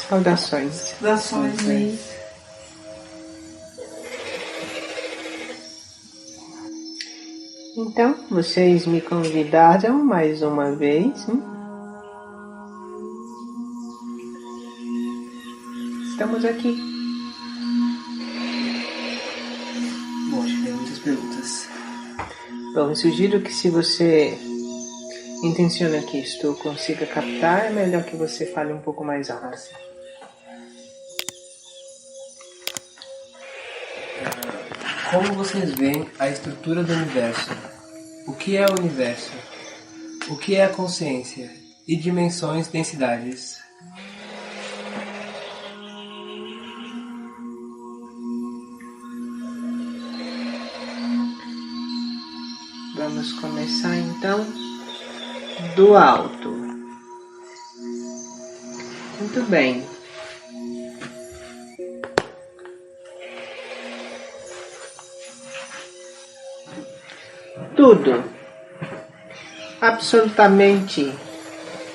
Saudações. Saudações, Ney. Então, vocês me convidaram mais uma vez. Estamos aqui. Bom, acho que tem muitas perguntas. Bom, eu sugiro que se você intenciona que isto consiga captar, é melhor que você fale um pouco mais alto. Como vocês veem a estrutura do universo? O que é o universo? O que é a consciência? E dimensões, densidades? Vamos começar então do alto. Muito bem. Tudo, absolutamente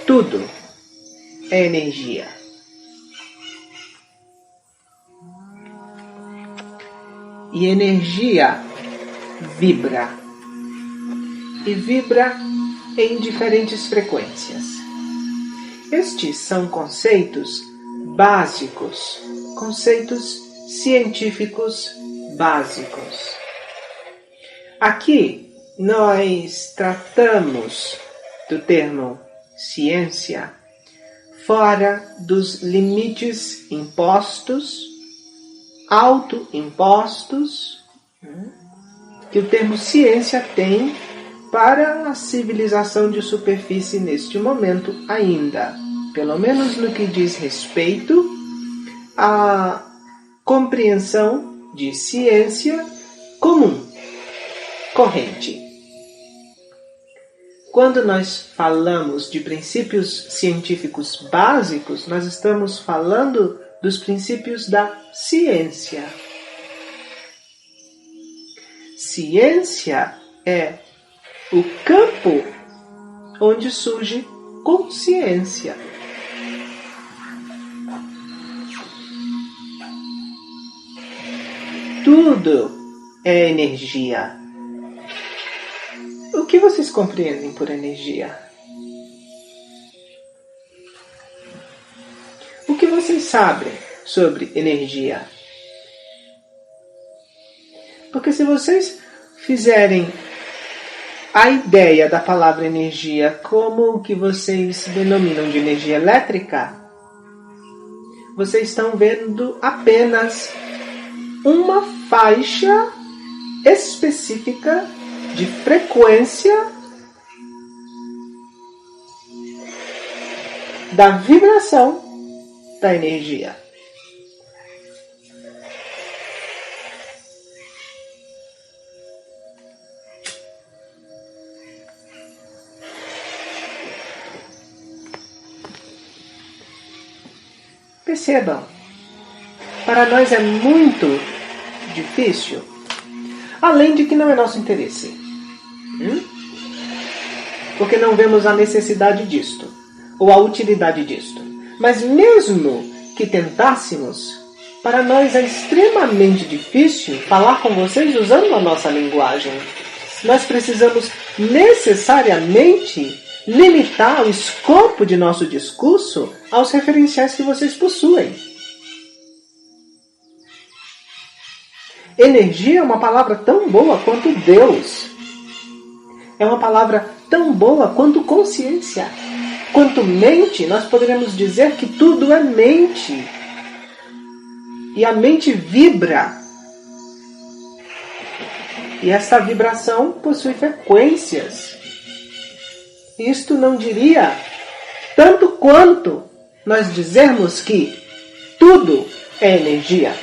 tudo é energia. E energia vibra. E vibra em diferentes frequências. Estes são conceitos básicos, conceitos científicos básicos. Aqui nós tratamos do termo ciência fora dos limites impostos, autoimpostos, que o termo ciência tem para a civilização de superfície neste momento ainda, pelo menos no que diz respeito à compreensão de ciência comum, corrente. Quando nós falamos de princípios científicos básicos, nós estamos falando dos princípios da ciência. Ciência é o campo onde surge consciência. Tudo é energia. O que vocês compreendem por energia? O que vocês sabem sobre energia? Porque se vocês fizerem a ideia da palavra energia como o que vocês denominam de energia elétrica, vocês estão vendo apenas uma faixa específica de frequência da vibração da energia. Percebam, para nós é muito difícil, além de que não é nosso interesse. Porque não vemos a necessidade disto, ou a utilidade disto. Mas mesmo que tentássemos, para nós é extremamente difícil falar com vocês usando a nossa linguagem. Nós precisamos necessariamente limitar o escopo de nosso discurso aos referenciais que vocês possuem. Energia é uma palavra tão boa quanto Deus. É uma palavra tão boa quanto consciência. Quanto mente, nós poderíamos dizer que tudo é mente. E a mente vibra. E essa vibração possui frequências. Isto não diria tanto quanto nós dizermos que tudo é energia.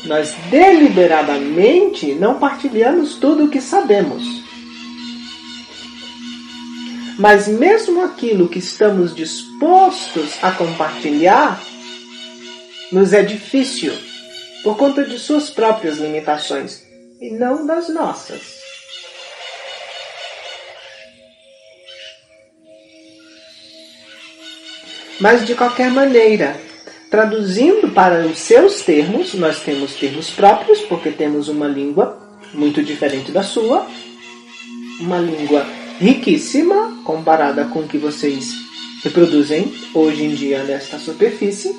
Nós deliberadamente não partilhamos tudo o que sabemos. Mas mesmo aquilo que estamos dispostos a compartilhar, nos é difícil, por conta de suas próprias limitações, e não das nossas. Mas, de qualquer maneira, traduzindo para os seus termos, nós temos termos próprios, porque temos uma língua muito diferente da sua, uma língua riquíssima, comparada com o que vocês reproduzem hoje em dia nesta superfície.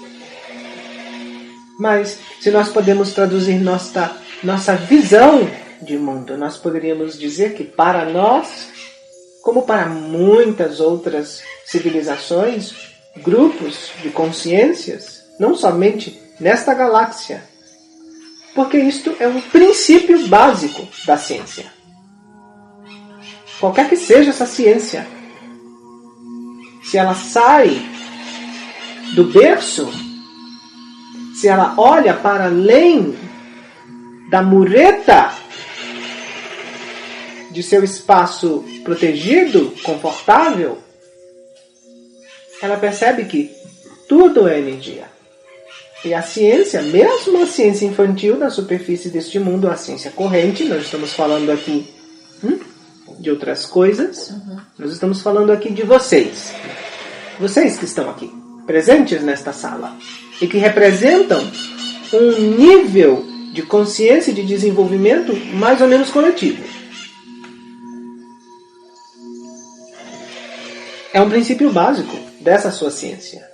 Mas, se nós podemos traduzir nossa visão de mundo, nós poderíamos dizer que para nós, como para muitas outras civilizações, grupos de consciências, não somente nesta galáxia, porque isto é um princípio básico da ciência. Qualquer que seja essa ciência, se ela sai do berço, se ela olha para além da mureta de seu espaço protegido, confortável, ela percebe que tudo é energia. E a ciência, mesmo a ciência infantil da superfície deste mundo, a ciência corrente, nós estamos falando aqui de outras coisas, nós estamos falando aqui de vocês. Vocês que estão aqui, presentes nesta sala, e que representam um nível de consciência e de desenvolvimento mais ou menos coletivo. É um princípio básico dessa sua ciência.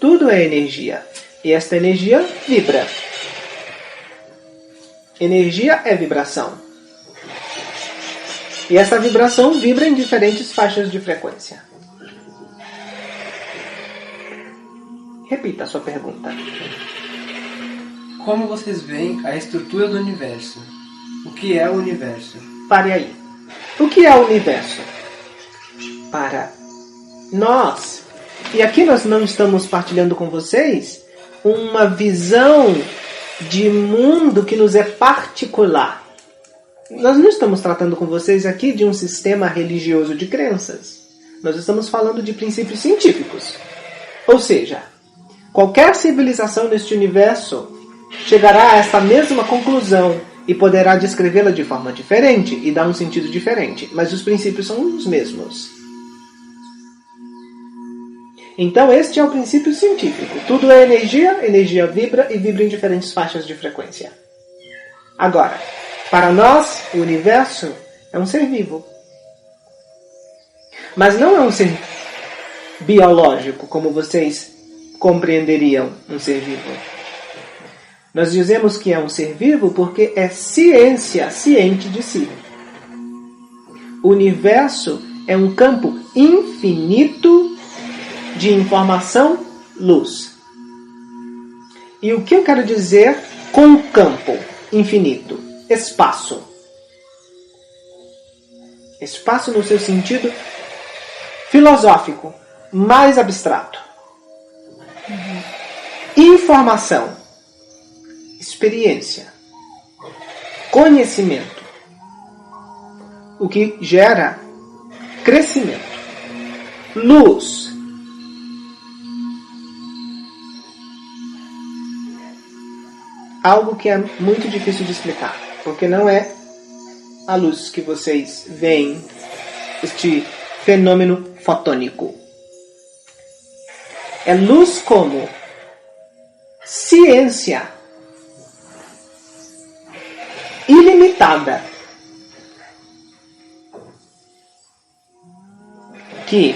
Tudo é energia. E esta energia vibra. Energia é vibração. E essa vibração vibra em diferentes faixas de frequência. Repita a sua pergunta. Como vocês veem a estrutura do universo? O que é o universo? Pare aí. O que é o universo? Para nós, e aqui nós não estamos partilhando com vocês uma visão de mundo que nos é particular. Nós não estamos tratando com vocês aqui de um sistema religioso de crenças. Nós estamos falando de princípios científicos. Ou seja, qualquer civilização neste universo chegará a essa mesma conclusão e poderá descrevê-la de forma diferente e dar um sentido diferente, mas os princípios são os mesmos. Então este é o princípio científico. Tudo é energia, energia vibra e vibra em diferentes faixas de frequência. Agora, para nós, o universo é um ser vivo. Mas não é um ser biológico, como vocês compreenderiam um ser vivo. Nós dizemos que é um ser vivo porque é ciência, ciente de si. O universo é um campo infinito de informação, luz. E o que eu quero dizer com campo infinito? Espaço. Espaço no seu sentido filosófico, mais abstrato. Informação, experiência, conhecimento, o que gera crescimento. Luz, algo que é muito difícil de explicar, porque não é a luz que vocês veem, este fenômeno fotônico. É luz como ciência ilimitada que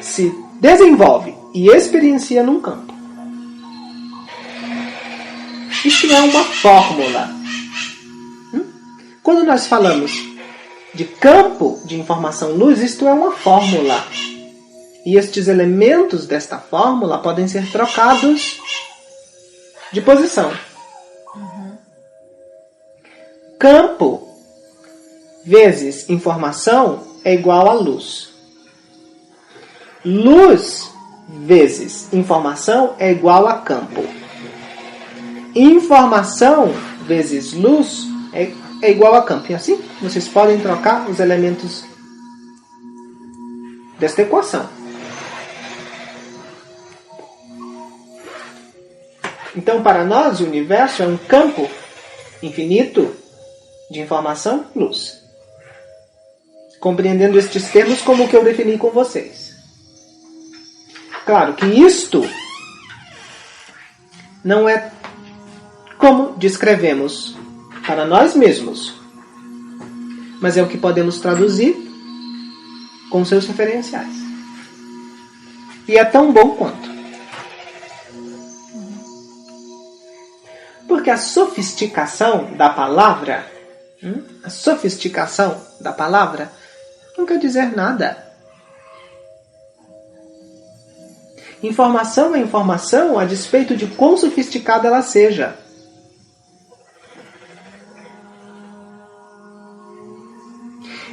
se desenvolve e experiencia num campo. Isso é uma fórmula. Quando nós falamos de campo de informação luz, isto é uma fórmula. E estes elementos desta fórmula podem ser trocados de posição. Campo vezes informação é igual a luz. Luz vezes informação é igual a campo. Informação vezes luz é igual a campo. E assim, vocês podem trocar os elementos desta equação. Então, para nós, o universo é um campo infinito de informação, luz. compreendendo estes termos como o que eu defini com vocês. Claro que isto não é como descrevemos para nós mesmos, mas é o que podemos traduzir com seus referenciais. E é tão bom quanto. Porque a sofisticação da palavra, não quer dizer nada. Informação é informação a despeito de quão sofisticada ela seja.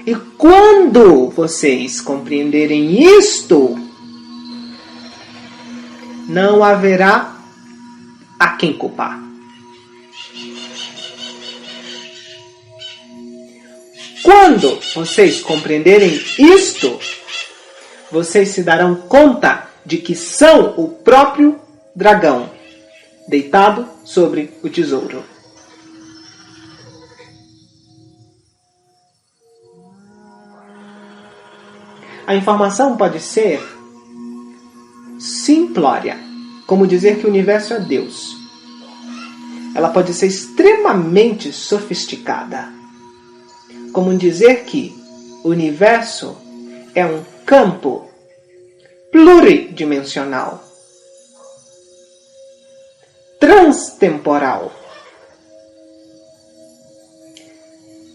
E quando vocês compreenderem isto, não haverá a quem culpar. Quando vocês compreenderem isto, vocês se darão conta de que são o próprio dragão, deitado sobre o tesouro. A informação pode ser simplória, como dizer que o universo é Deus. Ela pode ser extremamente sofisticada, como dizer que o universo é um campo pluridimensional, transtemporal,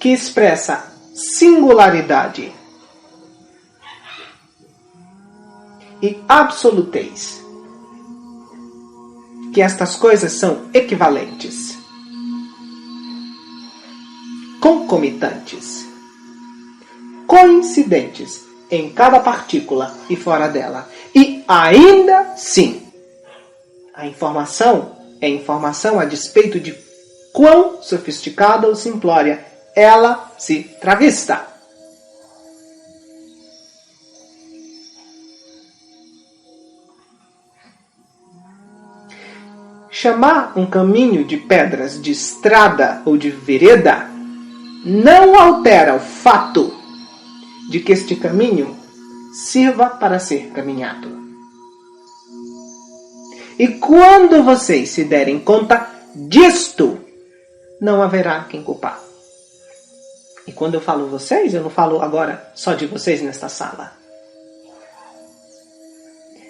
que expressa singularidade e absolutez, que estas coisas são equivalentes, concomitantes, coincidentes em cada partícula e fora dela. E ainda assim, a informação é informação a despeito de quão sofisticada ou simplória ela se travista. Chamar um caminho de pedras de estrada ou de vereda não altera o fato de que este caminho sirva para ser caminhado. E quando vocês se derem conta disto, não haverá quem culpar. E quando eu falo vocês, eu não falo agora só de vocês nesta sala.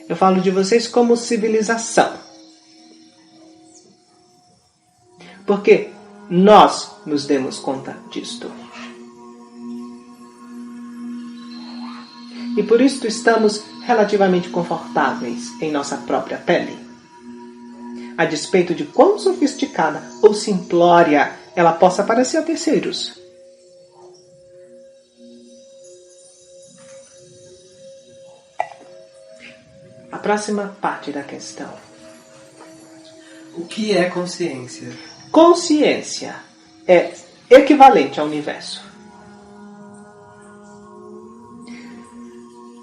Eu falo de vocês como civilização. Porque nós nos demos conta disto. E por isso estamos relativamente confortáveis em nossa própria pele. A despeito de quão sofisticada ou simplória ela possa parecer a terceiros. A próxima parte da questão. O que é consciência? Consciência é equivalente ao universo.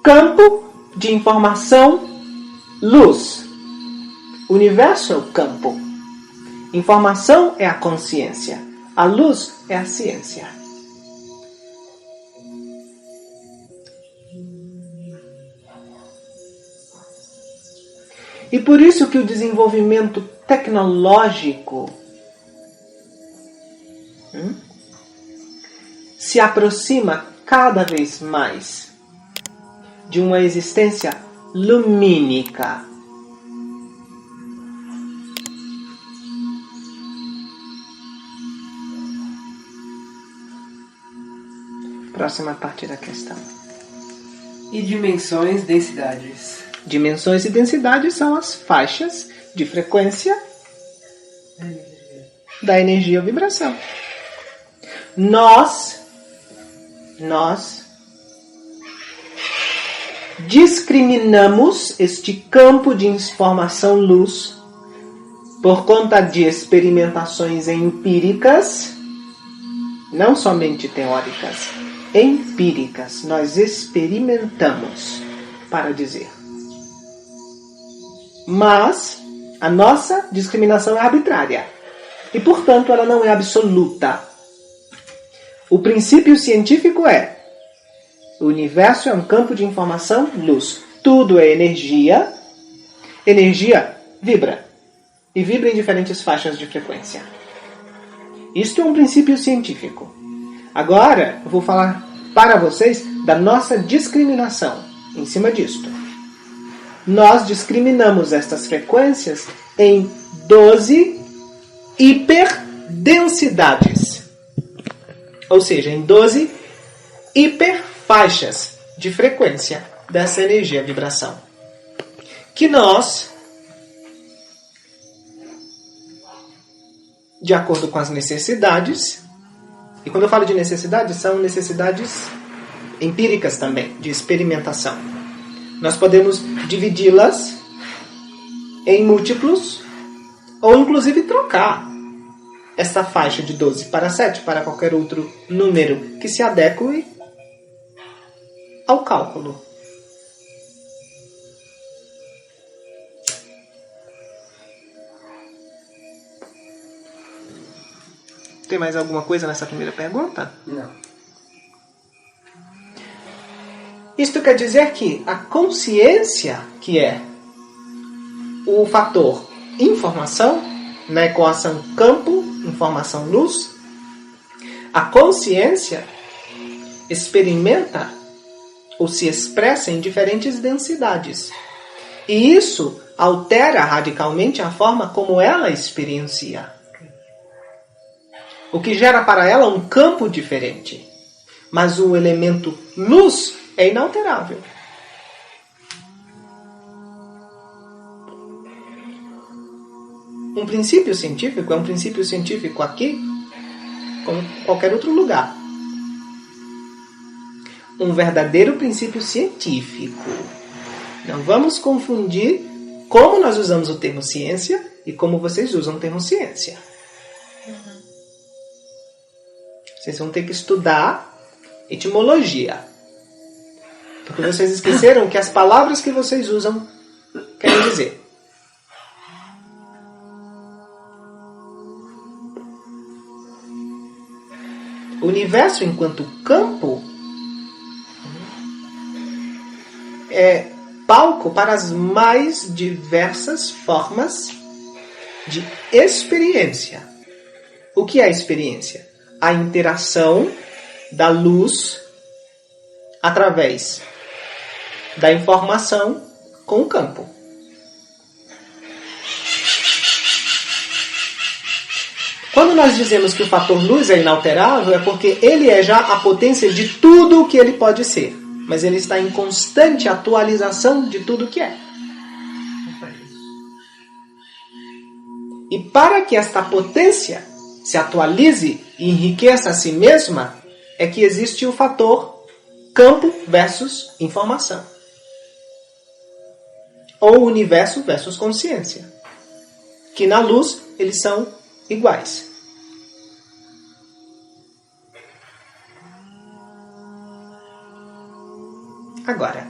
Campo de informação, luz. O universo é o campo. Informação é a consciência. A luz é a ciência. E por isso que o desenvolvimento tecnológico se aproxima cada vez mais de uma existência lumínica. Próxima parte da questão. E dimensões, densidades? Dimensões e densidades são as faixas de frequência da energia ou vibração. Nós discriminamos este campo de informação luz por conta de experimentações empíricas, não somente teóricas, empíricas. Nós experimentamos para dizer. Mas a nossa discriminação é arbitrária e, portanto, ela não é absoluta. O princípio científico é: O universo é um campo de informação, luz. Tudo é energia. Energia vibra. E vibra em diferentes faixas de frequência. Isto é um princípio científico. Agora, eu vou falar para vocês da nossa discriminação em cima disto. Nós discriminamos estas frequências em 12 hiperdensidades. Ou seja, em 12 hiperfaixas de frequência dessa energia vibração. Que nós, de acordo com as necessidades, e quando eu falo de necessidades, são necessidades empíricas também, de experimentação. Nós podemos dividi-las em múltiplos, ou inclusive trocar essa faixa de 12 para 7 para qualquer outro número que se adeque ao cálculo. Tem mais alguma coisa nessa primeira pergunta? Não. Isto quer dizer que a consciência, que é o fator informação, na equação campo, informação, luz, a consciência experimenta ou se expressa em diferentes densidades. E isso altera radicalmente a forma como ela experiencia. O que gera para ela um campo diferente. Mas o elemento luz é inalterável. Um princípio científico é um princípio científico aqui, como em qualquer outro lugar. Um verdadeiro princípio científico. Não vamos confundir como nós usamos o termo ciência e como vocês usam o termo ciência. Vocês vão ter que estudar etimologia. Porque vocês esqueceram que as palavras que vocês usam querem dizer. O universo, enquanto campo, é palco para as mais diversas formas de experiência. O que é a experiência? A interação da luz através da informação com o campo. Quando nós dizemos que o fator luz é inalterável, é porque ele é já a potência de tudo o que ele pode ser. Mas ele está em constante atualização de tudo o que é. E para que esta potência se atualize e enriqueça a si mesma, é que existe o fator campo versus informação. Ou universo versus consciência. Que na luz eles são iguais. Agora,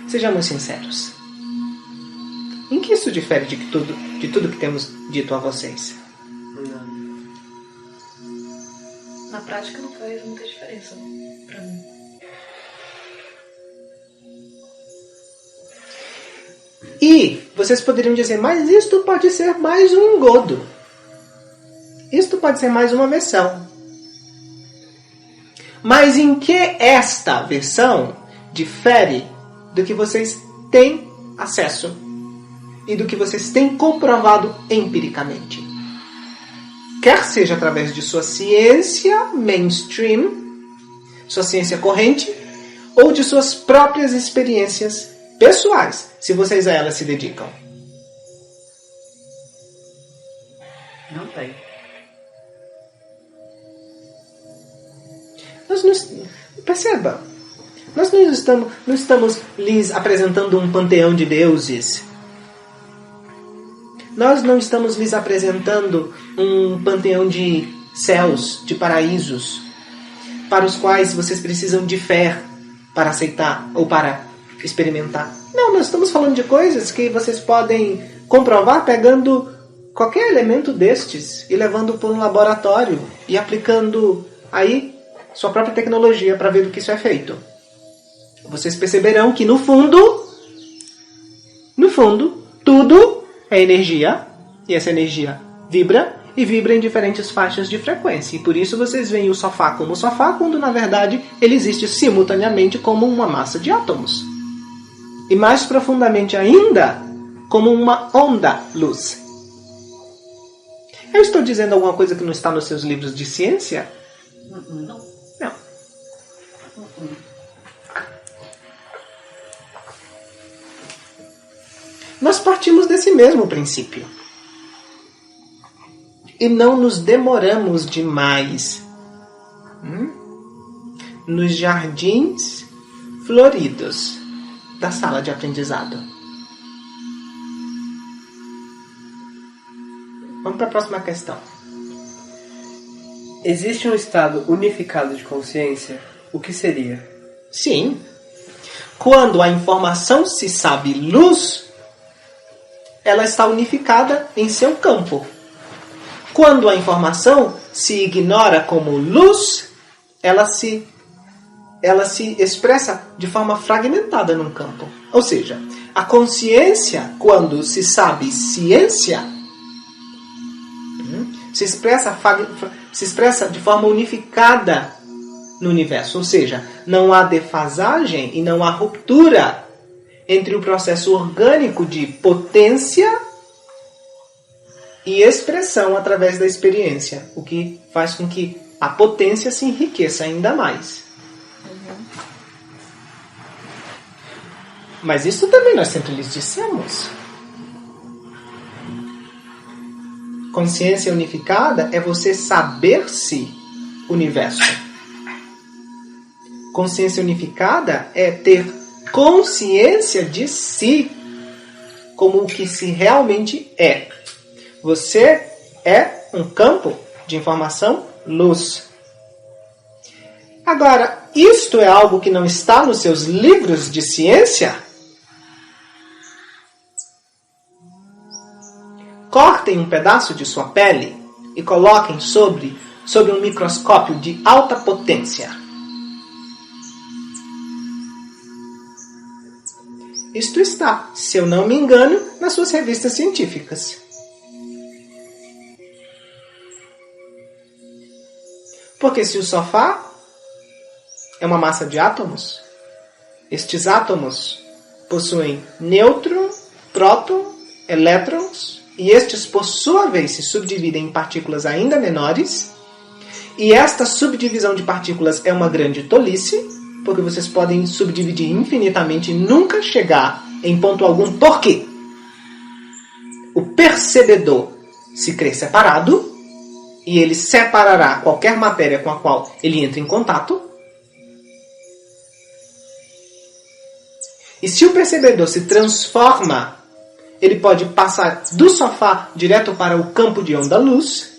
sejamos sinceros. Em que isso difere de tudo que temos dito a vocês? Na prática não faz muita diferença pra mim. E vocês poderiam dizer, mas isto pode ser mais um engodo. Isto pode ser mais uma versão. Mas em que esta versão difere do que vocês têm acesso e do que vocês têm comprovado empiricamente? Quer seja através de sua ciência mainstream, sua ciência corrente, ou de suas próprias experiências pessoais, se vocês a elas se dedicam. Não tem. Perceba, nós não estamos lhes apresentando um panteão de deuses. Nós não estamos lhes apresentando um panteão de céus, de paraísos, para os quais vocês precisam de fé para aceitar ou para experimentar. Não, nós estamos falando de coisas que vocês podem comprovar pegando qualquer elemento destes e levando para um laboratório e aplicando aí sua própria tecnologia para ver do que isso é feito. Vocês perceberão que no fundo, tudo é energia, e essa energia vibra, e vibra em diferentes faixas de frequência. E por isso vocês veem o sofá como sofá, quando na verdade ele existe simultaneamente como uma massa de átomos. E mais profundamente ainda, como uma onda-luz. Eu estou dizendo alguma coisa que não está nos seus livros de ciência? Não. Não. Nós partimos desse mesmo princípio. E não nos demoramos demais nos jardins floridos da sala de aprendizado. Vamos para a próxima questão. Existe um estado unificado de consciência? O que seria? Sim. Quando a informação se sabe luz, ela está unificada em seu campo. Quando a informação se ignora como luz, ela se expressa de forma fragmentada num campo. Ou seja, a consciência, quando se sabe ciência, se expressa de forma unificada no universo. Ou seja, não há defasagem e não há ruptura entre o processo orgânico de potência e expressão através da experiência, o que faz com que a potência se enriqueça ainda mais. Mas isso também nós sempre lhes dissemos. Consciência unificada é você saber-se universo. Consciência unificada é ter consciência de si como o que se realmente é. Você é um campo de informação luz. Agora, isto é algo que não está nos seus livros de ciência? Cortem um pedaço de sua pele e coloquem sobre um microscópio de alta potência. Isto está, se eu não me engano, nas suas revistas científicas. Porque se o sofá é uma massa de átomos, estes átomos possuem nêutron, próton, elétrons, e estes, por sua vez, se subdividem em partículas ainda menores, e esta subdivisão de partículas é uma grande tolice, porque vocês podem subdividir infinitamente e nunca chegar em ponto algum. Por quê? O percebedor se crê separado, e ele separará qualquer matéria com a qual ele entra em contato. E se o percebedor se transforma, ele pode passar do sofá direto para o campo de onda-luz.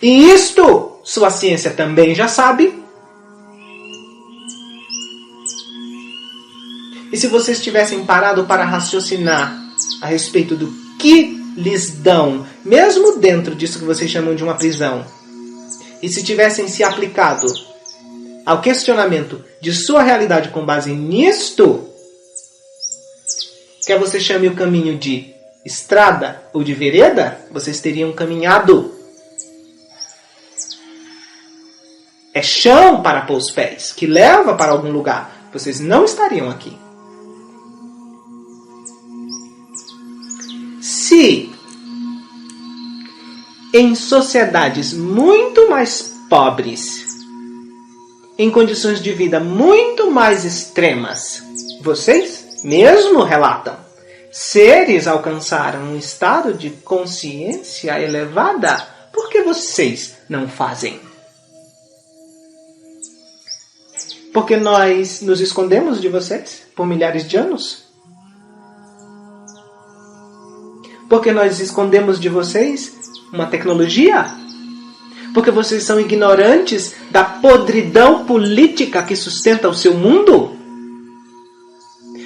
E isto, sua ciência também já sabe. E se vocês tivessem parado para raciocinar a respeito do que lhes dão, mesmo dentro disso que vocês chamam de uma prisão, e se tivessem se aplicado ao questionamento de sua realidade com base nisto, quer você chame o caminho de estrada ou de vereda, vocês teriam caminhado. É chão para pôr os pés, que leva para algum lugar. Vocês não estariam aqui. Se em sociedades muito mais pobres, em condições de vida muito mais extremas, vocês mesmo relatam, seres alcançaram um estado de consciência elevada, por que vocês não fazem? Porque nós nos escondemos de vocês por milhares de anos? Porque nós escondemos de vocês uma tecnologia? Porque vocês são ignorantes da podridão política que sustenta o seu mundo?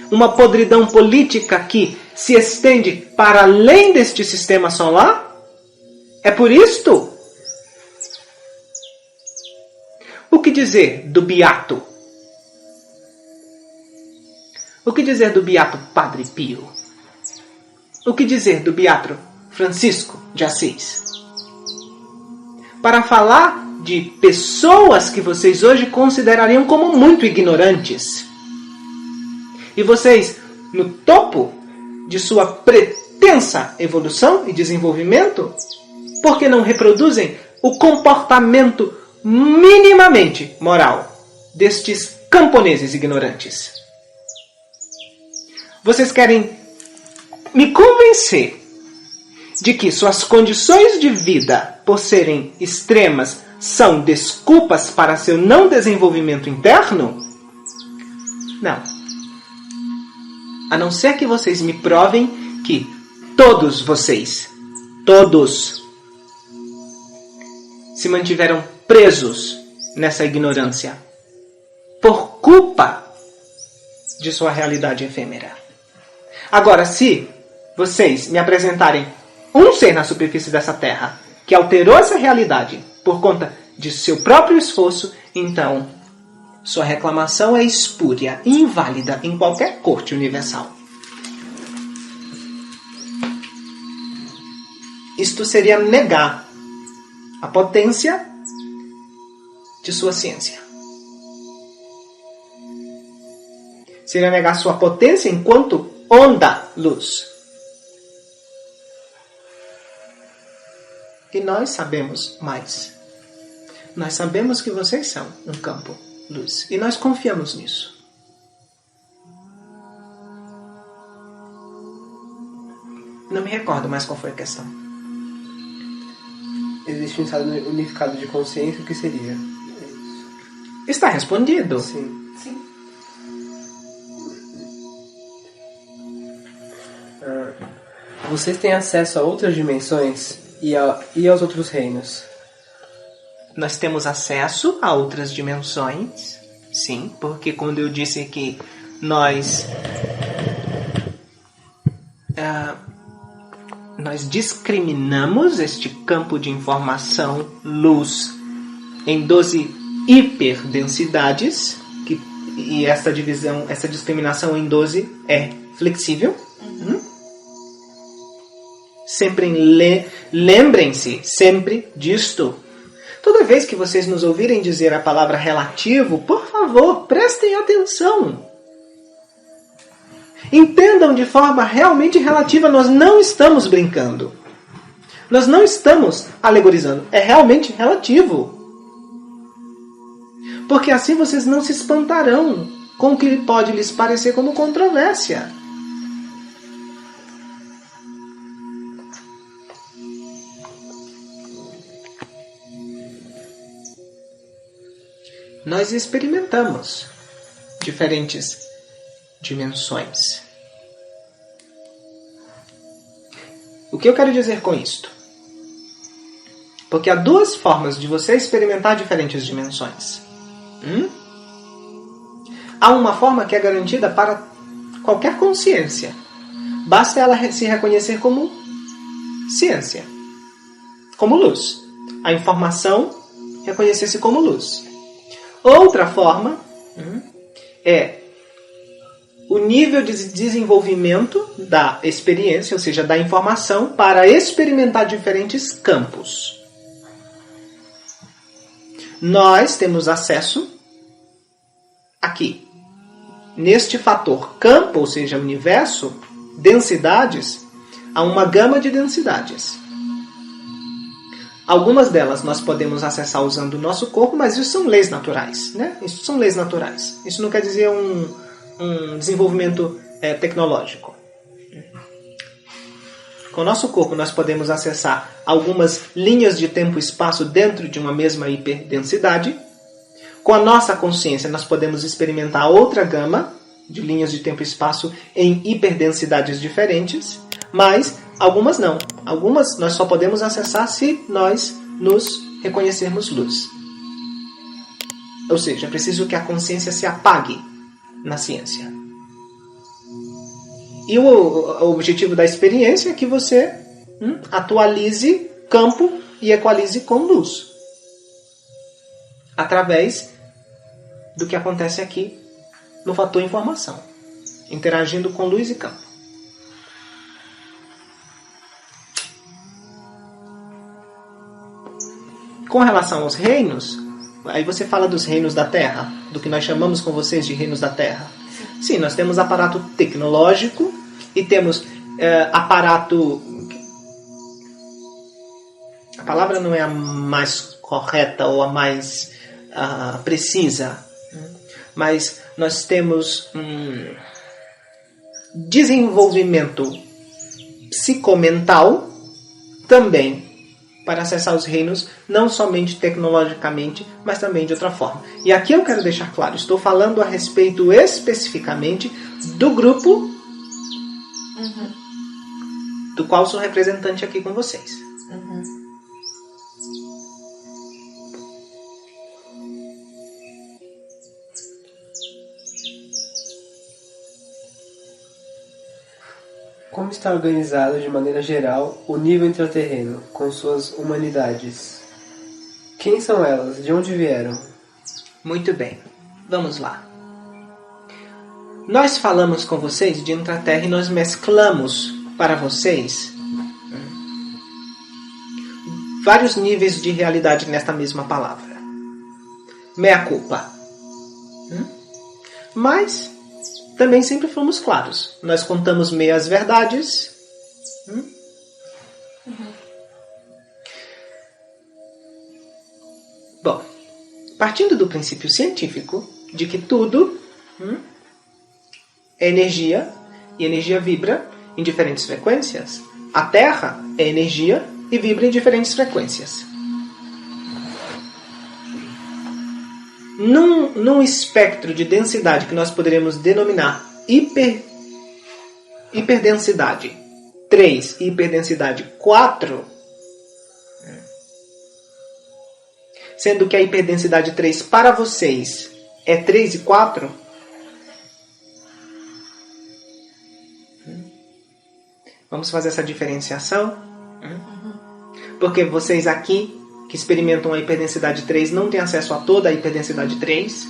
Uma podridão política que se estende para além deste sistema solar? É por isto que dizer do beato? O que dizer do beato Padre Pio? O que dizer do beato Francisco de Assis? Para falar de pessoas que vocês hoje considerariam como muito ignorantes. E vocês, no topo de sua pretensa evolução e desenvolvimento, por que não reproduzem o comportamento minimamente moral destes camponeses ignorantes? Vocês querem me convencer de que suas condições de vida, por serem extremas, são desculpas para seu não desenvolvimento interno? Não. A não ser que vocês me provem que todos vocês, todos, se mantiveram presos nessa ignorância por culpa de sua realidade efêmera. Agora, se vocês me apresentarem um ser na superfície dessa terra que alterou essa realidade por conta de seu próprio esforço, então sua reclamação é espúria e inválida em qualquer corte universal. Isto seria negar a potência de sua ciência. Seria negar sua potência enquanto onda-luz. E nós sabemos mais. Nós sabemos que vocês são um campo-luz. E nós confiamos nisso. Não me recordo mais qual foi a questão. Existe um estado unificado de consciência, o que seria? Está respondido. Sim. Sim. Vocês têm acesso a outras dimensões e aos outros reinos? Nós temos acesso a outras dimensões, sim, porque quando eu disse que nós discriminamos este campo de informação luz em 12 hiperdensidades, e essa discriminação em 12 é flexível. Sempre lembrem-se sempre disto. Toda vez que vocês nos ouvirem dizer a palavra relativo, por favor, prestem atenção. Entendam de forma realmente relativa, nós não estamos brincando. Nós não estamos alegorizando, é realmente relativo. Porque assim vocês não se espantarão com o que pode lhes parecer como controvérsia. Nós experimentamos diferentes dimensões. O que eu quero dizer com isto? Porque há duas formas de você experimentar diferentes dimensões. Há uma forma que é garantida para qualquer consciência. Basta ela se reconhecer como ciência, como luz. A informação reconhecer-se como luz. Outra forma é o nível de desenvolvimento da experiência, ou seja, da informação, para experimentar diferentes campos. Nós temos acesso aqui, neste fator campo, ou seja, universo, densidades, a uma gama de densidades. Algumas delas nós podemos acessar usando o nosso corpo, mas isso são leis naturais, né? Isso são leis naturais. Isso não quer dizer um desenvolvimento tecnológico. Com o nosso corpo nós podemos acessar algumas linhas de tempo e espaço dentro de uma mesma hiperdensidade. Com a nossa consciência nós podemos experimentar outra gama de linhas de tempo e espaço em hiperdensidades diferentes, mas algumas não. Algumas nós só podemos acessar se nós nos reconhecermos luz. Ou seja, é preciso que a consciência se apague na ciência. E o objetivo da experiência é que você atualize campo e equalize com luz. Através do que acontece aqui no fator informação, interagindo com luz e campo. Com relação aos reinos, aí você fala dos reinos da Terra, do que nós chamamos com vocês de reinos da Terra. Sim, nós temos aparato tecnológico e temos aparato... A palavra não é a mais correta ou a mais precisa, mas nós temos desenvolvimento psicomental também para acessar os reinos, não somente tecnologicamente, mas também de outra forma. E aqui eu quero deixar claro, estou falando a respeito especificamente do grupo do qual sou representante aqui com vocês. Como está organizado, de maneira geral, o nível intraterreno, com suas humanidades? Quem são elas? De onde vieram? Muito bem, vamos lá. Nós falamos com vocês de intraterra e nós mesclamos para vocês vários níveis de realidade nesta mesma palavra. Meia culpa. Mas também sempre fomos claros. Nós contamos meias verdades. Bom, partindo do princípio científico de que tudo é energia e energia vibra em diferentes frequências, a Terra é energia e vibra em diferentes frequências. Num espectro de densidade que nós poderíamos denominar hiperdensidade 3 e hiperdensidade 4, sendo que a hiperdensidade 3 para vocês é 3 e 4, vamos fazer essa diferenciação? Porque vocês aqui que experimentam a hiperdensidade 3 não têm acesso a toda a hiperdensidade 3,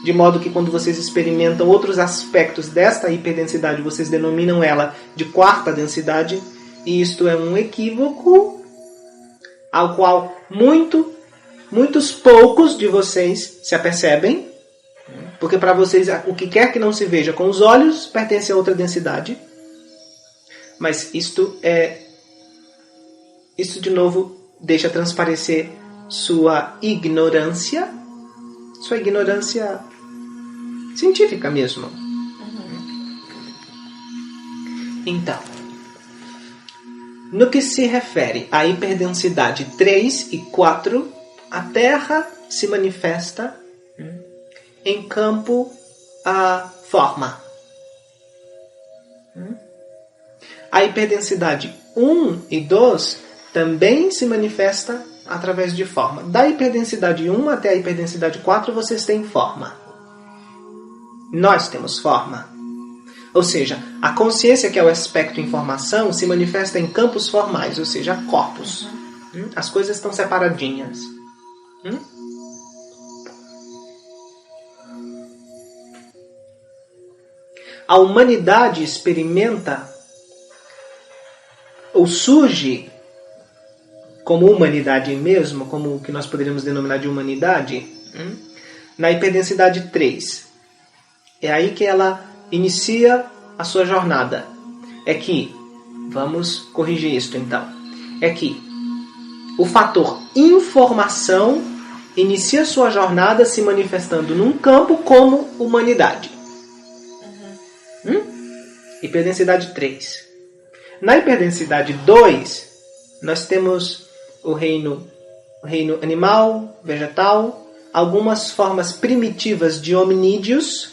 de modo que quando vocês experimentam outros aspectos desta hiperdensidade, vocês denominam ela de quarta densidade, e isto é um equívoco ao qual muitos poucos de vocês se apercebem, porque para vocês o que quer que não se veja com os olhos pertence a outra densidade, mas isto de novo deixa transparecer sua ignorância científica mesmo. Então, no que se refere à hiperdensidade 3 e 4, a Terra se manifesta em campo forma. A hiperdensidade 1 e 2 também se manifesta através de forma. Da hiperdensidade 1 até a hiperdensidade 4, vocês têm forma. Nós temos forma. Ou seja, a consciência, que é o aspecto informação, se manifesta em campos formais, ou seja, corpos. As coisas estão separadinhas. A humanidade experimenta ou surge como humanidade mesmo, como o que nós poderíamos denominar de humanidade, na hiperdensidade 3. É aí que ela inicia a sua jornada. É que, vamos corrigir isto então, é que o fator informação inicia sua jornada se manifestando num campo como humanidade. Hiperdensidade 3. Na hiperdensidade 2, nós temos o reino animal, vegetal, algumas formas primitivas de hominídeos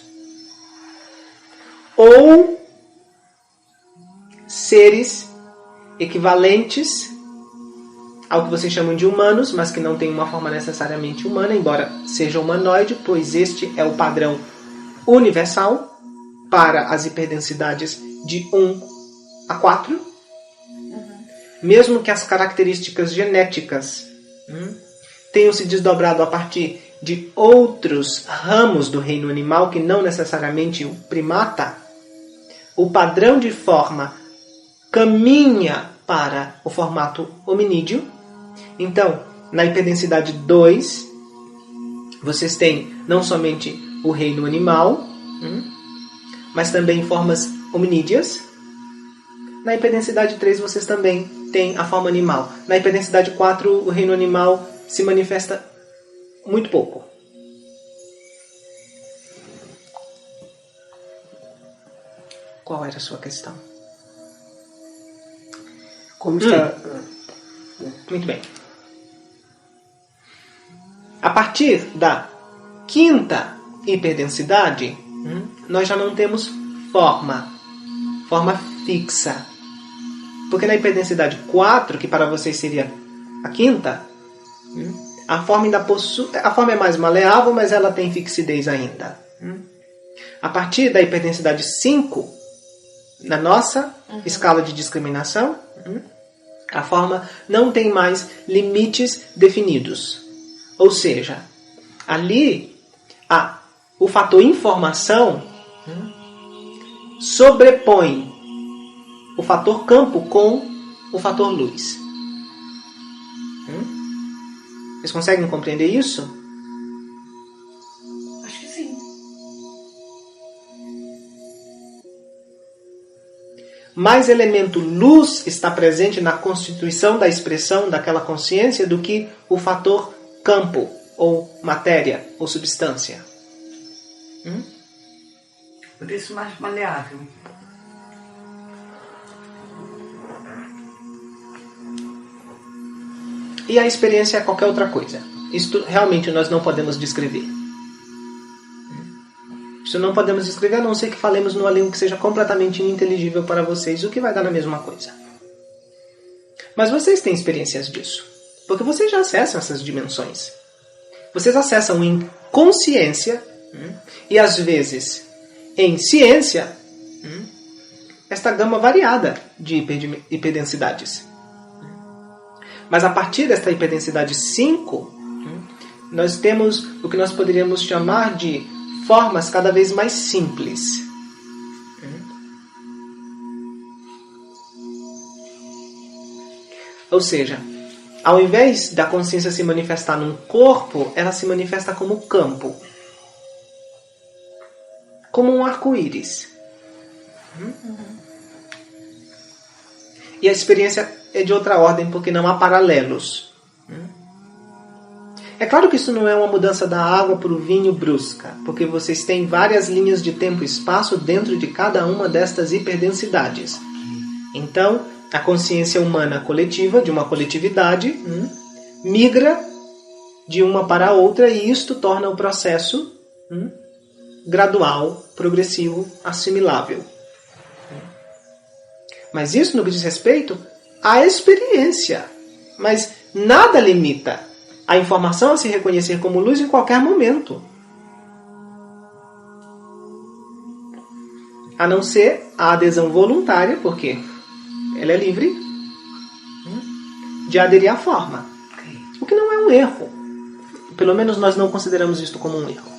ou seres equivalentes ao que vocês chamam de humanos, mas que não têm uma forma necessariamente humana, embora seja humanoide, pois este é o padrão universal para as hiperdensidades de 1 a 4. Mesmo que as características genéticas tenham se desdobrado a partir de outros ramos do reino animal, que não necessariamente o primata, o padrão de forma caminha para o formato hominídeo. Então, na hiperdensidade 2, vocês têm não somente o reino animal, mas também formas hominídeas. Na hiperdensidade 3, vocês também têm a forma animal. Na hiperdensidade 4, o reino animal se manifesta muito pouco. Qual era a sua questão? Como está... Muito bem. A partir da quinta hiperdensidade, nós já não temos forma fixa. Porque na hiperdensidade 4, que para vocês seria a quinta, a forma ainda a forma é mais maleável, mas ela tem fixidez ainda. A partir da hiperdensidade 5, na nossa escala de discriminação, a forma não tem mais limites definidos. Ou seja, ali o fator informação sobrepõe o fator campo com o fator luz. Vocês conseguem compreender isso? Acho que sim. Mais elemento luz está presente na constituição da expressão daquela consciência do que o fator campo, ou matéria, ou substância. Por isso mais maleável. E a experiência é qualquer outra coisa. Isto realmente nós não podemos descrever. Isso não podemos descrever, a não ser que falemos numa língua que seja completamente ininteligível para vocês, o que vai dar na mesma coisa. Mas vocês têm experiências disso. Porque vocês já acessam essas dimensões. Vocês acessam em consciência e às vezes em ciência esta gama variada de hiperdensidades. Mas a partir desta hiperdensidade 5, nós temos o que nós poderíamos chamar de formas cada vez mais simples. Ou seja, ao invés da consciência se manifestar num corpo, ela se manifesta como campo. Como um arco-íris. E a experiência é de outra ordem, porque não há paralelos. É claro que isso não é uma mudança da água para o vinho brusca, porque vocês têm várias linhas de tempo e espaço dentro de cada uma destas hiperdensidades. Então, a consciência humana coletiva, de uma coletividade, migra de uma para a outra, e isto torna o processo gradual, progressivo, assimilável. Mas isso no que diz respeito à experiência. Mas nada limita a informação a se reconhecer como luz em qualquer momento. A não ser a adesão voluntária, porque ela é livre de aderir à forma. O que não é um erro. Pelo menos nós não consideramos isto como um erro.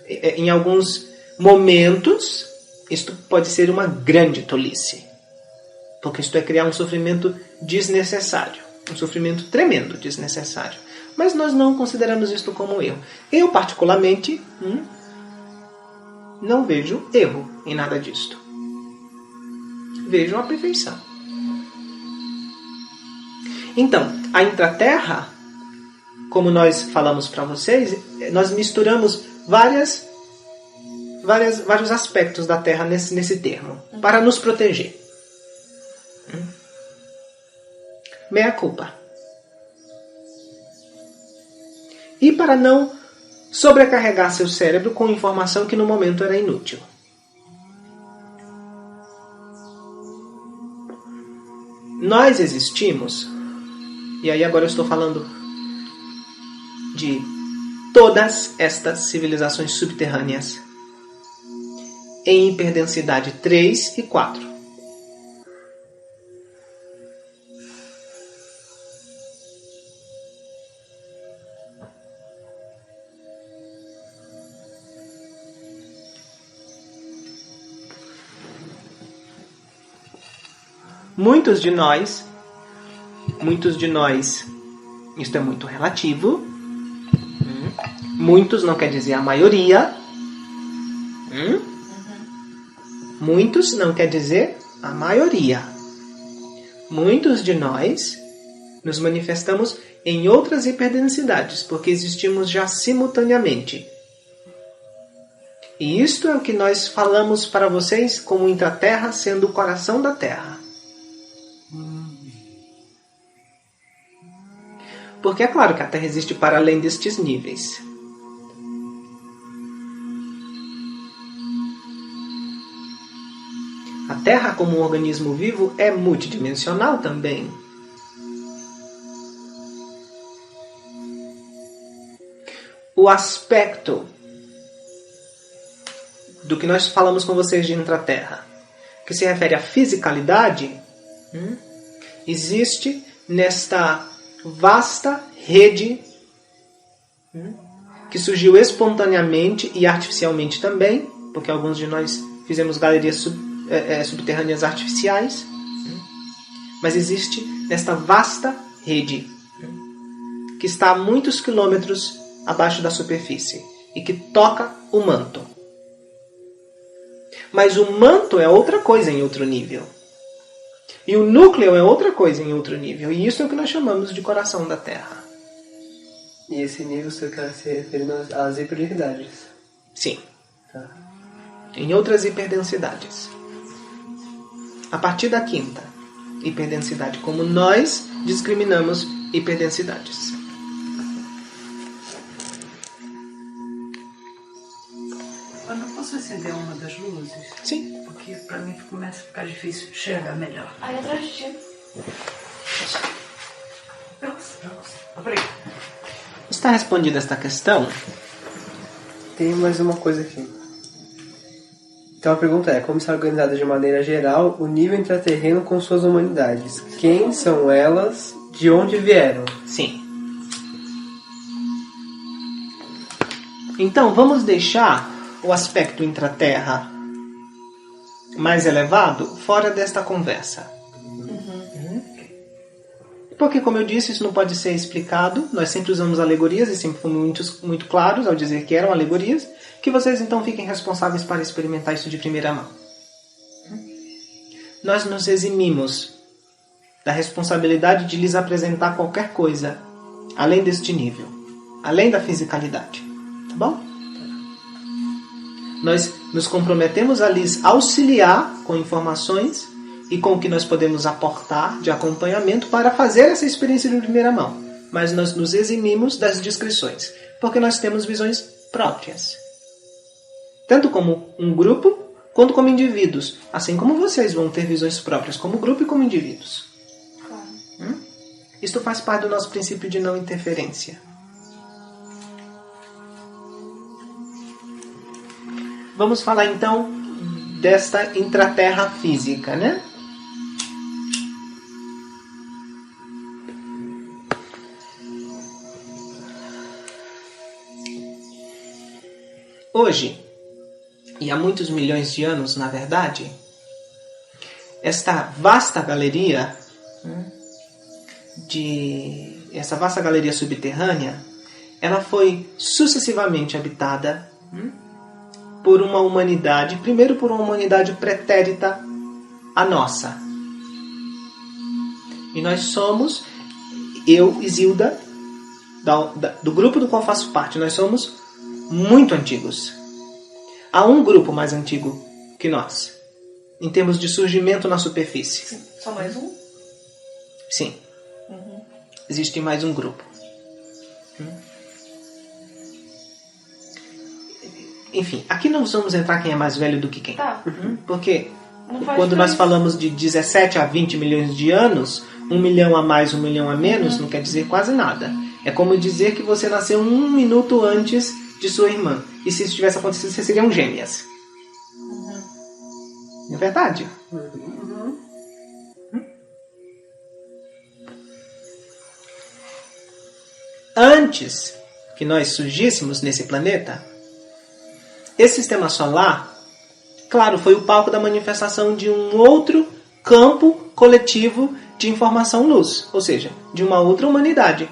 Em alguns momentos, isto pode ser uma grande tolice. Porque isto é criar um sofrimento desnecessário. Um sofrimento tremendo desnecessário. Mas nós não consideramos isto como erro. Eu, particularmente, não vejo erro em nada disto. Vejo a perfeição. Então, a intraterra, como nós falamos para vocês, nós misturamos vários aspectos da Terra nesse termo, para nos proteger. Meia culpa. E para não sobrecarregar seu cérebro com informação que no momento era inútil. Nós existimos, e aí agora eu estou falando de todas estas civilizações subterrâneas, em hiperdensidade 3 e 4. Muitos de nós, isto é muito relativo. Muitos não quer dizer a maioria. Muitos não quer dizer a maioria. Muitos de nós nos manifestamos em outras hiperdensidades, porque existimos já simultaneamente. E isto é o que nós falamos para vocês como intraterra sendo o coração da Terra. Porque é claro que a Terra existe para além destes níveis. A Terra, como um organismo vivo, é multidimensional também. O aspecto do que nós falamos com vocês de intraterra, que se refere à fisicalidade, existe nesta vasta rede que surgiu espontaneamente e artificialmente também, porque alguns de nós fizemos galerias subterrâneas artificiais, mas existe nesta vasta rede que está a muitos quilômetros abaixo da superfície e que toca o manto. Mas o manto é outra coisa em outro nível. E o núcleo é outra coisa em outro nível. E isso é o que nós chamamos de coração da Terra. E esse nível você quer se referindo às hiperdensidades? Sim. Tá. Em outras hiperdensidades. A partir da quinta hiperdensidade, como nós discriminamos hiperdensidades. Eu não posso acender uma das luzes? Sim. Porque pra mim começa a ficar difícil enxergar melhor. Aí atrás de ti. Obrigada. Está respondida esta questão? Tem mais uma coisa aqui. Então a pergunta é: como está organizada de maneira geral o nível intraterreno com suas humanidades? Quem são elas? De onde vieram? Sim. Então, vamos deixar o aspecto intraterra mais elevado fora desta conversa. Porque, como eu disse, isso não pode ser explicado. Nós sempre usamos alegorias e sempre fomos muito claros ao dizer que eram alegorias, que vocês então fiquem responsáveis para experimentar isso de primeira mão. Nós nos eximimos da responsabilidade de lhes apresentar qualquer coisa além deste nível, além da fisicalidade. Tá bom? Nós nos comprometemos a lhes auxiliar com informações e com o que nós podemos aportar de acompanhamento para fazer essa experiência de primeira mão. Mas nós nos eximimos das descrições, porque nós temos visões próprias. Tanto como um grupo, quanto como indivíduos. Assim como vocês vão ter visões próprias como grupo e como indivíduos. Claro. Isto faz parte do nosso princípio de não interferência. Vamos falar então desta intraterra física, né? Hoje, e há muitos milhões de anos, na verdade, esta vasta galeria subterrânea, ela foi sucessivamente habitada por uma humanidade, primeiro por uma humanidade pretérita à nossa. E nós somos, eu e Zilda, do grupo do qual faço parte, nós somos muito antigos. Há um grupo mais antigo que nós, em termos de surgimento na superfície. Só mais um? Sim. Existe mais um grupo. Enfim, aqui não vamos entrar quem é mais velho do que quem. Tá. Porque Não faz quando nós diferença. falamos de 17 a 20 milhões de anos, 1 milhão a mais, 1 milhão a menos, não quer dizer quase nada. É como dizer que você nasceu 1 minuto antes de sua irmã. E se isso tivesse acontecido, vocês seriam gêmeas. Não é verdade? Antes que nós surgíssemos nesse planeta, esse sistema solar, claro, foi o palco da manifestação de um outro campo coletivo de informação-luz, ou seja, de uma outra humanidade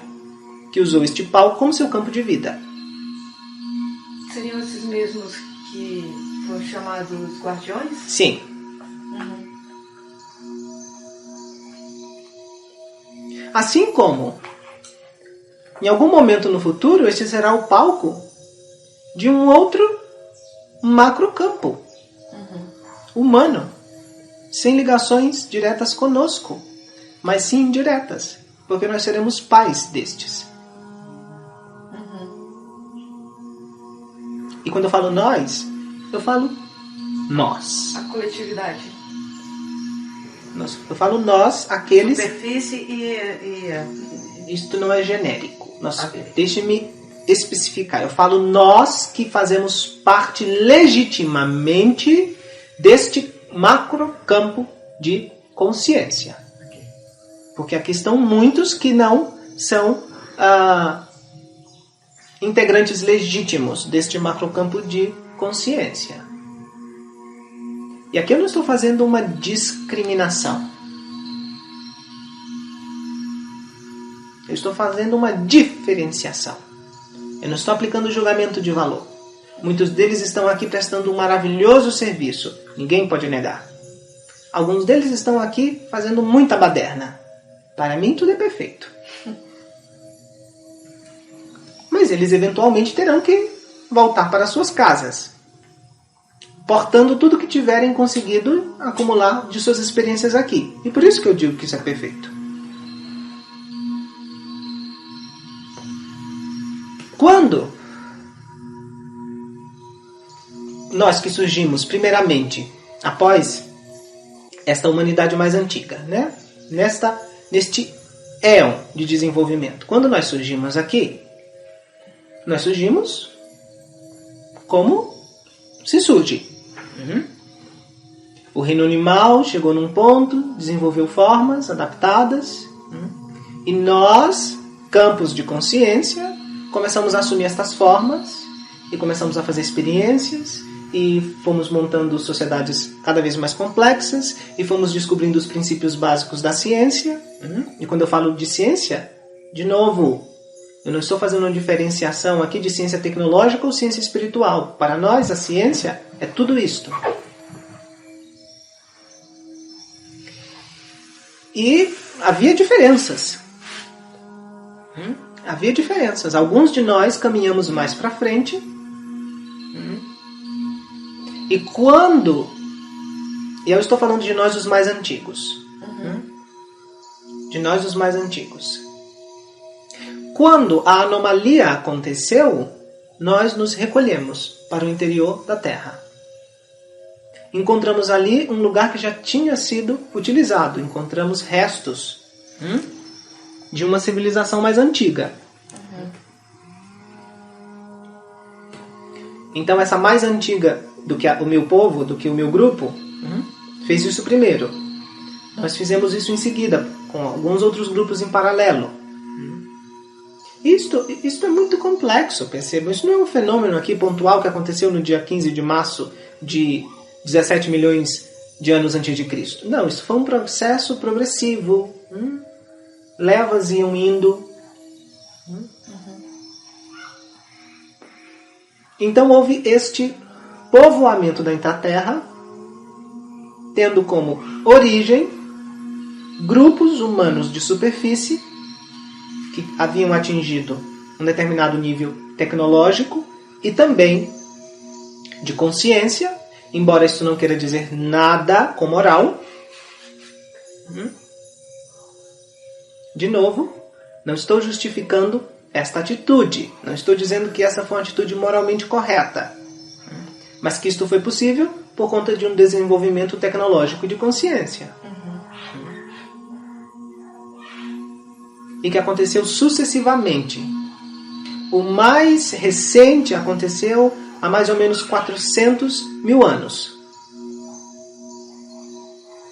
que usou este palco como seu campo de vida. Seriam esses mesmos que foram chamados guardiões? Sim. Assim como, em algum momento no futuro, este será o palco de um outro macrocampo humano, sem ligações diretas conosco, mas sim indiretas, porque nós seremos pais destes. E quando eu falo nós, eu falo nós. A coletividade. Eu falo nós, aqueles... Superfície e Isto não é genérico. Deixe-me especificar. Eu falo nós que fazemos parte legitimamente deste macrocampo de consciência. Porque aqui estão muitos que não são integrantes legítimos deste macrocampo de consciência. E aqui eu não estou fazendo uma discriminação. Eu estou fazendo uma diferenciação. Eu não estou aplicando julgamento de valor. Muitos deles estão aqui prestando um maravilhoso serviço. Ninguém pode negar. Alguns deles estão aqui fazendo muita baderna. Para mim tudo é perfeito. Mas eles eventualmente terão que voltar para suas casas, portando tudo que tiverem conseguido acumular de suas experiências aqui. E por isso que eu digo que isso é perfeito. Quando nós que surgimos, primeiramente, após esta humanidade mais antiga, né? Neste éon de desenvolvimento, quando nós surgimos aqui, nós surgimos como se surge. O reino animal chegou num ponto, desenvolveu formas adaptadas, e nós, campos de consciência, começamos a assumir estas formas e começamos a fazer experiências e fomos montando sociedades cada vez mais complexas e fomos descobrindo os princípios básicos da ciência. E quando eu falo de ciência, de novo, eu não estou fazendo uma diferenciação aqui de ciência tecnológica ou ciência espiritual. Para nós, a ciência é tudo isto. E havia diferenças. Havia diferenças. Alguns de nós caminhamos mais para frente. E quando... E eu estou falando de nós os mais antigos. De nós os mais antigos. Quando a anomalia aconteceu, nós nos recolhemos para o interior da Terra. Encontramos ali um lugar que já tinha sido utilizado. Encontramos restos de uma civilização mais antiga. Então essa mais antiga do que o meu povo, do que o meu grupo, fez isso primeiro. Nós fizemos isso em seguida, com alguns outros grupos em paralelo. Isto é muito complexo, percebam. Isso não é um fenômeno aqui pontual que aconteceu no dia 15 de março de 17 milhões de anos antes de Cristo. Não, isso foi um processo progressivo. Levas iam indo. Então houve este povoamento da Intraterra, tendo como origem grupos humanos de superfície que haviam atingido um determinado nível tecnológico e também de consciência, embora isso não queira dizer nada com moral. De novo, não estou justificando esta atitude. Não estou dizendo que essa foi uma atitude moralmente correta. Mas que isto foi possível por conta de um desenvolvimento tecnológico de consciência. E que aconteceu sucessivamente. O mais recente aconteceu há mais ou menos 400 mil anos.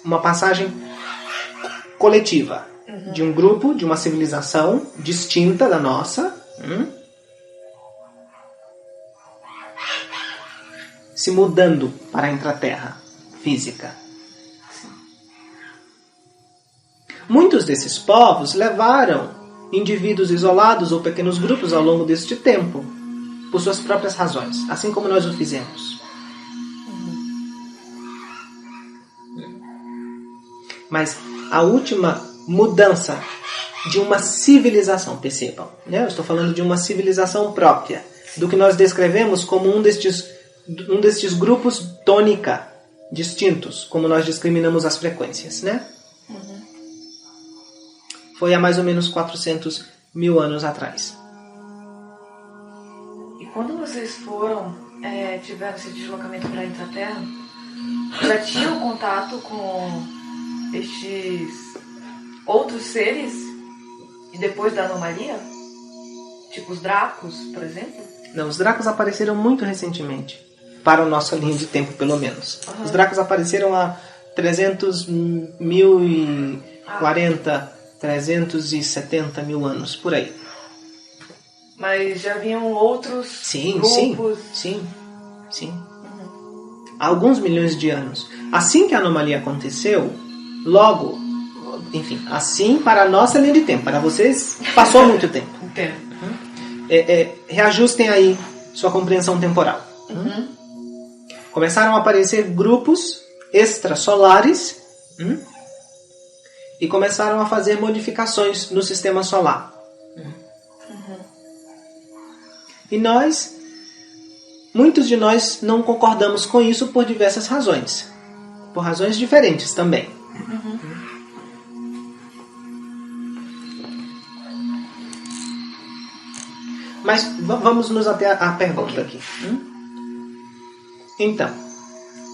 Uma passagem coletiva de um grupo, de uma civilização distinta da nossa, se mudando para a intraterra física. Muitos desses povos levaram indivíduos isolados ou pequenos grupos ao longo deste tempo, por suas próprias razões, assim como nós o fizemos. Mas a última mudança de uma civilização, percebam, né? Eu estou falando de uma civilização própria, do que nós descrevemos como um destes grupos tônica distintos, como nós discriminamos as frequências, né? Foi há mais ou menos 400 mil anos atrás. E quando vocês tiveram esse deslocamento para a Intraterra, já tinham contato com estes outros seres e depois da anomalia? Tipo os Dracos, por exemplo? Não, os Dracos apareceram muito recentemente, para a nossa linha de tempo, pelo menos. Os Dracos apareceram há 340, 370 mil anos, por aí. Mas já haviam outros grupos? Sim. Há alguns milhões de anos. Assim que a anomalia aconteceu, logo, enfim, assim para a nossa linha de tempo. Para vocês, passou muito tempo. Entendo. Reajustem aí sua compreensão temporal. Começaram a aparecer grupos extrasolares e começaram a fazer modificações no sistema solar. E muitos de nós não concordamos com isso por diversas razões. Por razões diferentes também. Mas vamos nos até à pergunta aqui. Então,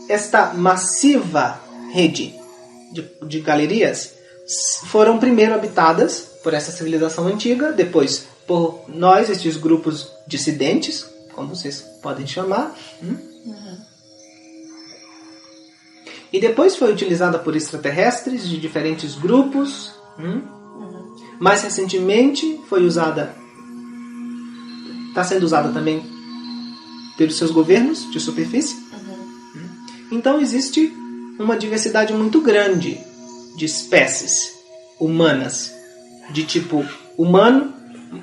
esta massiva rede de galerias foram primeiro habitadas por essa civilização antiga, depois por nós, estes grupos dissidentes, como vocês podem chamar. E depois foi utilizada por extraterrestres de diferentes grupos. Mais recentemente foi usada, está sendo usada também pelos seus governos de superfície. Então existe uma diversidade muito grande de espécies humanas, de tipo humano,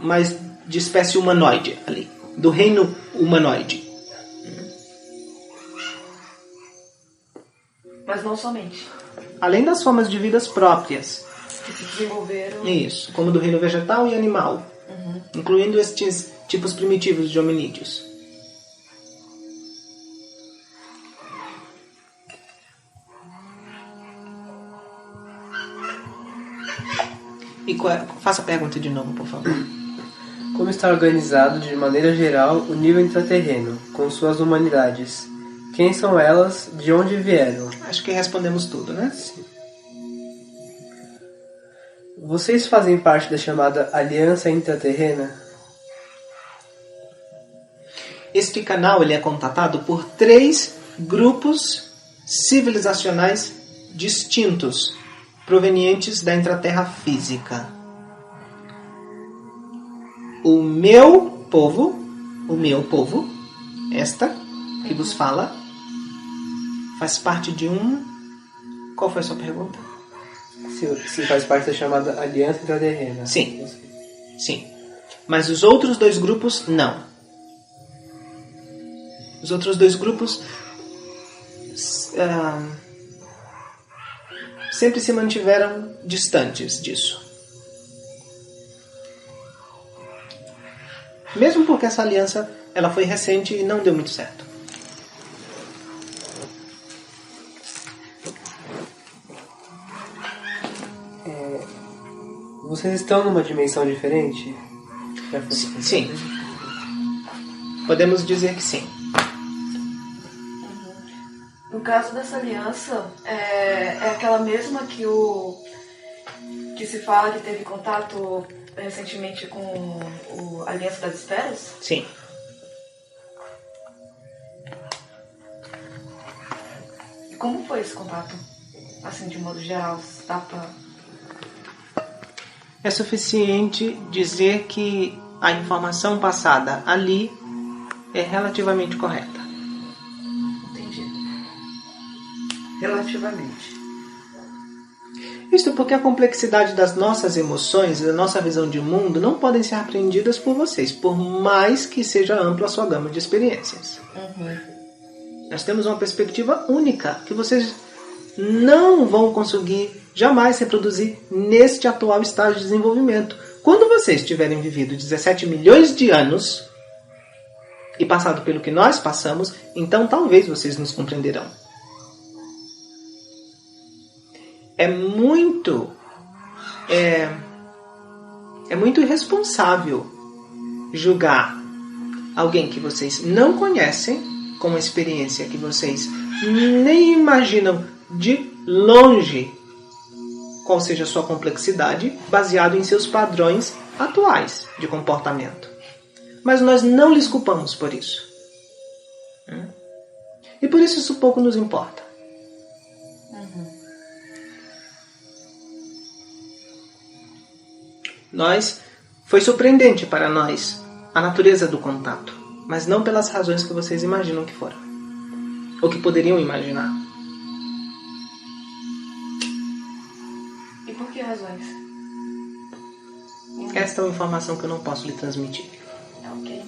mas de espécie humanoide ali, do reino humanoide. Mas não somente. Além das formas de vidas próprias. Que se desenvolveram. Isso, como do reino vegetal e animal. Incluindo estes tipos primitivos de hominídeos. E faça a pergunta de novo, por favor. Como está organizado, de maneira geral, o nível intraterreno, com suas humanidades? Quem são elas? De onde vieram? Acho que respondemos tudo, né? Sim. Vocês fazem parte da chamada Aliança Intraterrena? Este canal ele é contatado por 3 grupos civilizacionais distintos, provenientes da intraterra física. O meu povo, esta que vos fala, faz parte de um... Qual foi a sua pergunta? Se faz parte da chamada Aliança Intraterrena. Sim. Mas os outros 2 grupos, não. Os outros 2 grupos sempre se mantiveram distantes disso. Mesmo porque essa aliança ela foi recente e não deu muito certo. Vocês estão numa dimensão diferente? Sim. Podemos dizer que sim. No caso dessa aliança, é aquela mesma que se fala que teve contato recentemente com a Aliança das Esferas? Sim. E como foi esse contato? Assim, de modo geral, dá pra... É suficiente dizer que a informação passada ali é relativamente correta. Entendi. Relativamente. Isto porque a complexidade das nossas emoções e da nossa visão de mundo não podem ser apreendidas por vocês, por mais que seja ampla a sua gama de experiências. Nós temos uma perspectiva única que vocês não vão conseguir jamais reproduzir neste atual estágio de desenvolvimento. Quando vocês tiverem vivido 17 milhões de anos e passado pelo que nós passamos, então talvez vocês nos compreenderão. É muito irresponsável julgar alguém que vocês não conhecem com uma experiência que vocês nem imaginam de longe qual seja a sua complexidade, baseado em seus padrões atuais de comportamento. Mas nós não lhes culpamos por isso. E por isso pouco nos importa. Foi surpreendente para nós a natureza do contato, mas não pelas razões que vocês imaginam que foram, ou que poderiam imaginar. E por que razões? Esta é uma informação que eu não posso lhe transmitir. Ok.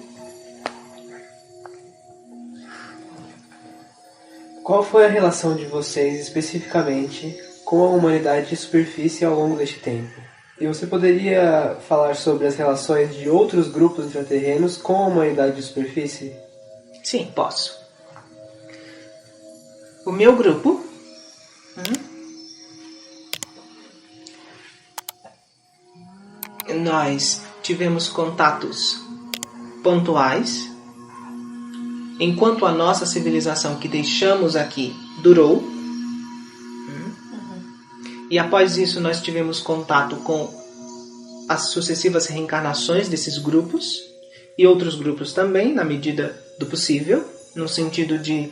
Qual foi a relação de vocês, especificamente, com a humanidade de superfície ao longo deste tempo? E você poderia falar sobre as relações de outros grupos intraterrenos com a humanidade de superfície? Sim, posso. O meu grupo nós tivemos contatos pontuais enquanto a nossa civilização que deixamos aqui durou. E após isso nós tivemos contato com as sucessivas reencarnações desses grupos e outros grupos também, na medida do possível, no sentido de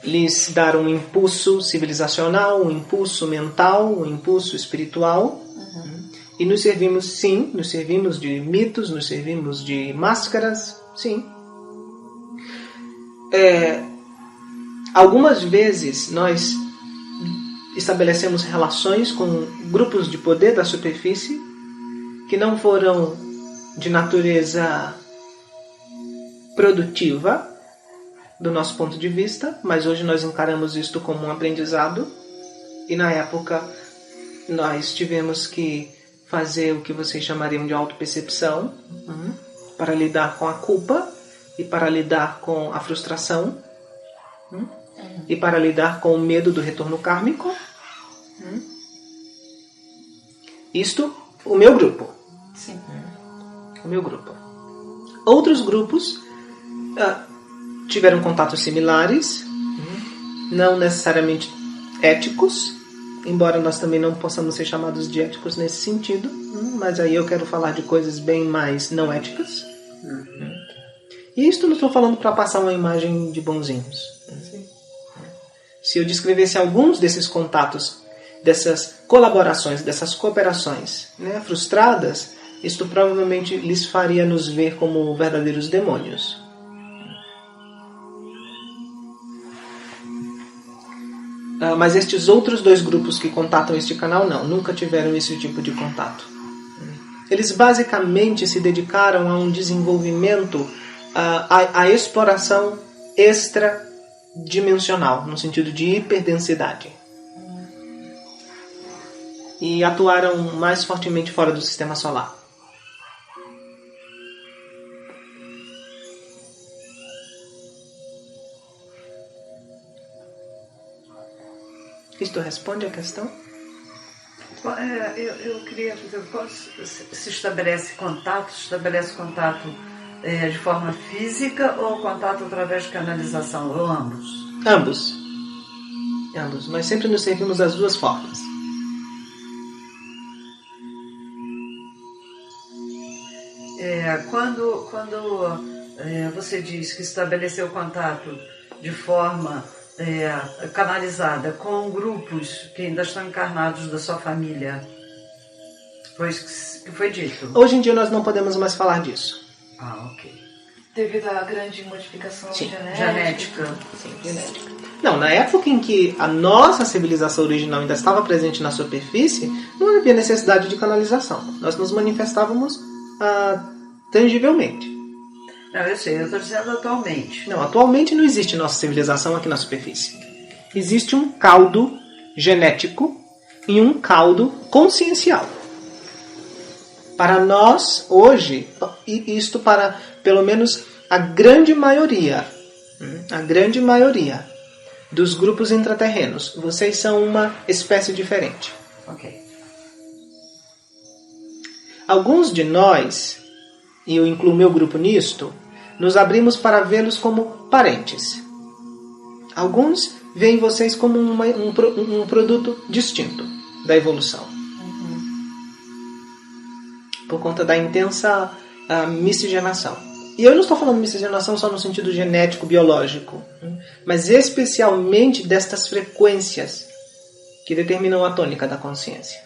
lhes dar um impulso civilizacional, um impulso mental, um impulso espiritual. E nos servimos de mitos, nos servimos de máscaras, sim. Algumas vezes nós estabelecemos relações com grupos de poder da superfície que não foram de natureza produtiva do nosso ponto de vista, mas hoje nós encaramos isto como um aprendizado e na época nós tivemos que fazer o que vocês chamariam de autopercepção para lidar com a culpa e para lidar com a frustração e para lidar com o medo do retorno kármico. Isto, o meu grupo. Sim. O meu grupo. Outros grupos tiveram contatos similares, não necessariamente éticos, embora nós também não possamos ser chamados de éticos nesse sentido, mas aí eu quero falar de coisas bem mais não éticas. E isto não estou falando para passar uma imagem de bonzinhos. Se eu descrevesse alguns desses contatos, dessas colaborações, dessas cooperações frustradas, isto provavelmente lhes faria nos ver como verdadeiros demônios. Mas estes outros dois grupos que contatam este canal, não, nunca tiveram esse tipo de contato. Eles basicamente se dedicaram a um desenvolvimento, a exploração extradimensional, no sentido de hiperdensidade. E atuaram mais fortemente fora do sistema solar. Isto responde à questão? Eu queria fazer, se estabelece contato de forma física ou contato através de canalização, ou ambos? Ambos. Nós sempre nos servimos das duas formas. Quando você diz que estabeleceu contato de forma canalizada com grupos que ainda estão encarnados da sua família, foi isso que foi dito? Hoje em dia nós não podemos mais falar disso. Ah, ok. Devido à grande modificação Sim. genética. Sim, genética. Não, na época em que a nossa civilização original ainda estava presente na superfície, não havia necessidade de canalização. Nós nos manifestávamos tangivelmente. Não, eu sei, eu estou dizendo atualmente. Não, atualmente não existe nossa civilização aqui na superfície. Existe um caldo genético e um caldo consciencial. Para nós, hoje, e isto para pelo menos a grande maioria dos grupos intraterrenos, vocês são uma espécie diferente. Ok. Alguns de nós, e eu incluo meu grupo nisto, nos abrimos para vê-los como parentes. Alguns veem vocês como um produto distinto da evolução. Por conta da intensa miscigenação. E eu não estou falando miscigenação só no sentido genético, biológico, mas especialmente destas frequências que determinam a tônica da consciência.